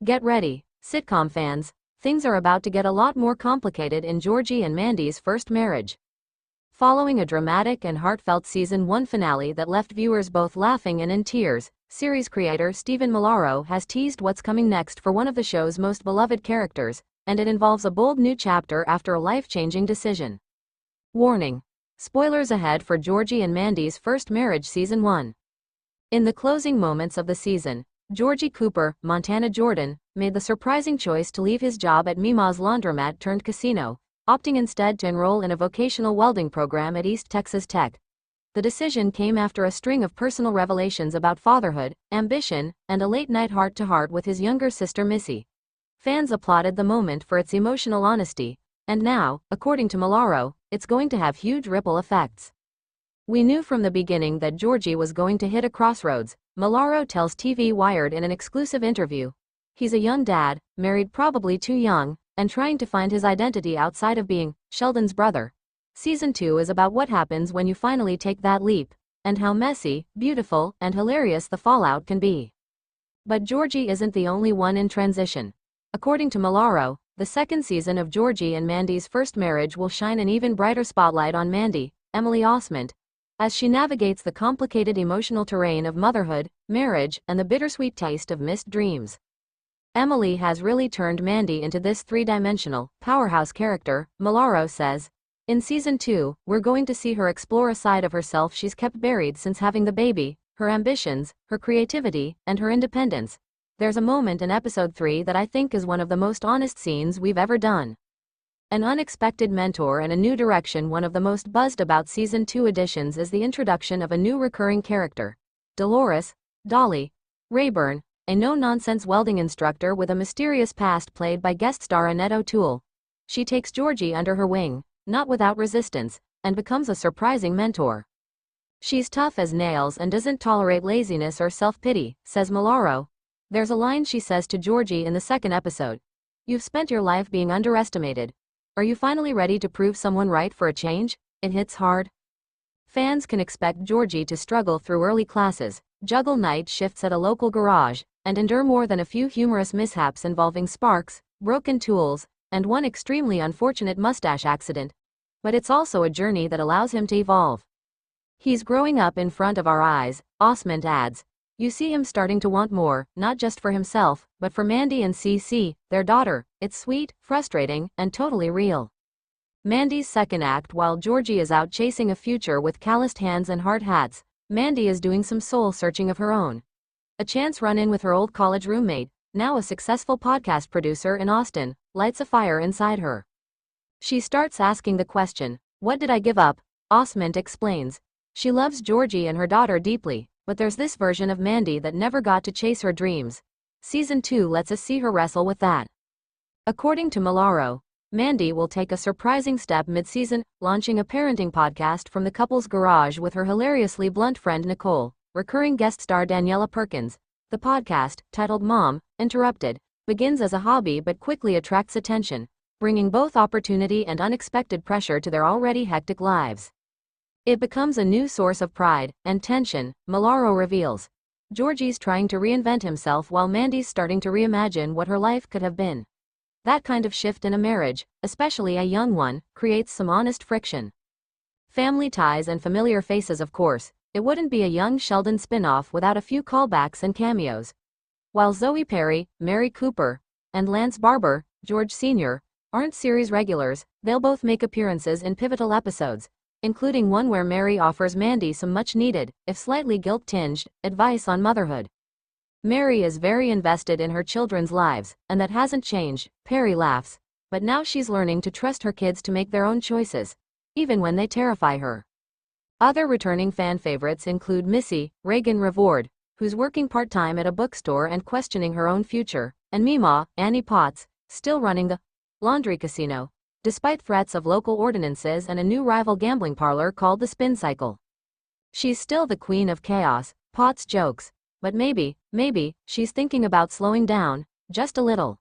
Get ready, sitcom fans, things are about to get a lot more complicated in Georgie and Mandy's first marriage. Following a dramatic and heartfelt season 1 finale that left viewers both laughing and in tears, series creator Stephen Millaro has teased what's coming next for one of the show's most beloved characters, and it involves a bold new chapter after a life-changing decision. Warning: spoilers ahead for Georgie and Mandy's first marriage season 1. In the closing moments of the season, Georgie Cooper, Montana Jordan, made the surprising choice to leave his job at Mima's laundromat turned casino, opting instead to enroll in a vocational welding program at East Texas Tech. The decision came after a string of personal revelations about fatherhood, ambition, and a late-night heart-to-heart with his younger sister Missy. Fans applauded the moment for its emotional honesty, and now, according to Millaro, it's going to have huge ripple effects. "We knew from the beginning that Georgie was going to hit a crossroads," Millaro tells TV Wired in an exclusive interview. "He's a young dad, married probably too young, and trying to find his identity outside of being Sheldon's brother. Season 2 is about what happens when you finally take that leap, and how messy, beautiful, and hilarious the fallout can be." But Georgie isn't the only one in transition. According to Millaro, the second season of Georgie and Mandy's first marriage will shine an even brighter spotlight on Mandy, Emily Osment, as she navigates the complicated emotional terrain of motherhood, marriage, and the bittersweet taste of missed dreams. Emily has really turned Mandy into this three-dimensional, powerhouse character, Millaro says. "In season 2, we're going to see her explore a side of herself she's kept buried since having the baby, her ambitions, her creativity, and her independence. There's a moment in episode 3 that I think is one of the most honest scenes we've ever done." An unexpected mentor and a new direction. One of the most buzzed about season 2 additions is the introduction of a new recurring character, Dolores, Dolly Rayburn, a no-nonsense welding instructor with a mysterious past played by guest star Annette O'Toole. She takes Georgie under her wing, not without resistance, and becomes a surprising mentor. "She's tough as nails and doesn't tolerate laziness or self-pity," says Millaro. There's a line she says to Georgie in the second episode: "You've spent your life being underestimated. Are you finally ready to prove someone right for a change?" It hits hard. Fans can expect Georgie to struggle through early classes, juggle night shifts at a local garage, and endure more than a few humorous mishaps involving sparks, broken tools, and one extremely unfortunate mustache accident. But it's also a journey that allows him to evolve. "He's growing up in front of our eyes," Osment adds. "You see him starting to want more, not just for himself, but for Mandy and CC, their daughter. It's sweet, frustrating, and totally real." Mandy's second act. While Georgie is out chasing a future with calloused hands and hard hats, Mandy is doing some soul-searching of her own. A chance run-in with her old college roommate, now a successful podcast producer in Austin, lights a fire inside her. She starts asking the question, "What did I give up?" Osment explains. She loves Georgie and her daughter deeply, but there's this version of Mandy that never got to chase her dreams. Season 2 lets us see her wrestle with that. According to Millaro, Mandy will take a surprising step mid-season, launching a parenting podcast from the couple's garage with her hilariously blunt friend Nicole, recurring guest star Daniela Perkins. The podcast, titled Mom Interrupted, begins as a hobby but quickly attracts attention, bringing both opportunity and unexpected pressure to their already hectic lives. It becomes a new source of pride and tension, Millaro reveals. Georgie's trying to reinvent himself while Mandy's starting to reimagine what her life could have been. That kind of shift in a marriage, especially a young one, creates some honest friction. Family ties and familiar faces. Of course, it wouldn't be a Young Sheldon spin-off without a few callbacks and cameos. While Zoe Perry, Mary Cooper, and Lance Barber, George Sr., aren't series regulars, they'll both make appearances in pivotal episodes, including one where Mary offers Mandy some much-needed, if slightly guilt-tinged, advice on motherhood. Mary is very invested in her children's lives, and that hasn't changed, Perry laughs. But now she's learning to trust her kids to make their own choices, even when they terrify her. Other returning fan favorites include Missy, Reagan Revord, who's working part-time at a bookstore and questioning her own future, and Mima, Annie Potts, still running the laundry casino, despite threats of local ordinances and a new rival gambling parlor called the Spin Cycle. "She's still the queen of chaos," Potts jokes, but maybe, she's thinking about slowing down, just a little.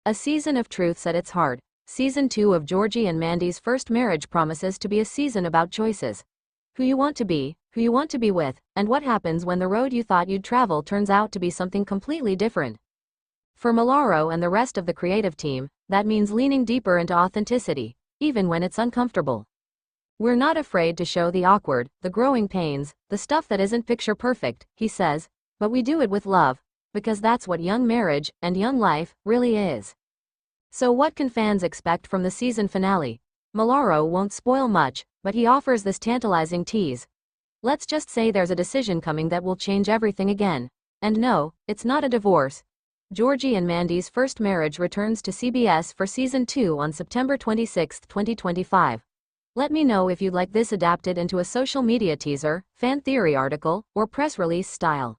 A season of truths at its heart. Season 2 of Georgie and Mandy's first marriage promises to be a season about choices. Who you want to be, who you want to be with, and what happens when the road you thought you'd travel turns out to be something completely different. For Milaro and the rest of the creative team, that means leaning deeper into authenticity, even when it's uncomfortable. We're not afraid to show the awkward, the growing pains, the stuff that isn't picture perfect, he says, but we do it with love, because that's what young marriage and young life really is. So what can fans expect from the season finale? Milaro won't spoil much, but he offers this tantalizing tease. Let's just say there's a decision coming that will change everything again. And no, it's not a divorce. Georgie and Mandy's first marriage returns to CBS for season 2 on September 26, 2025. Let me know if you'd like this adapted into a social media teaser, fan theory article, or press release style.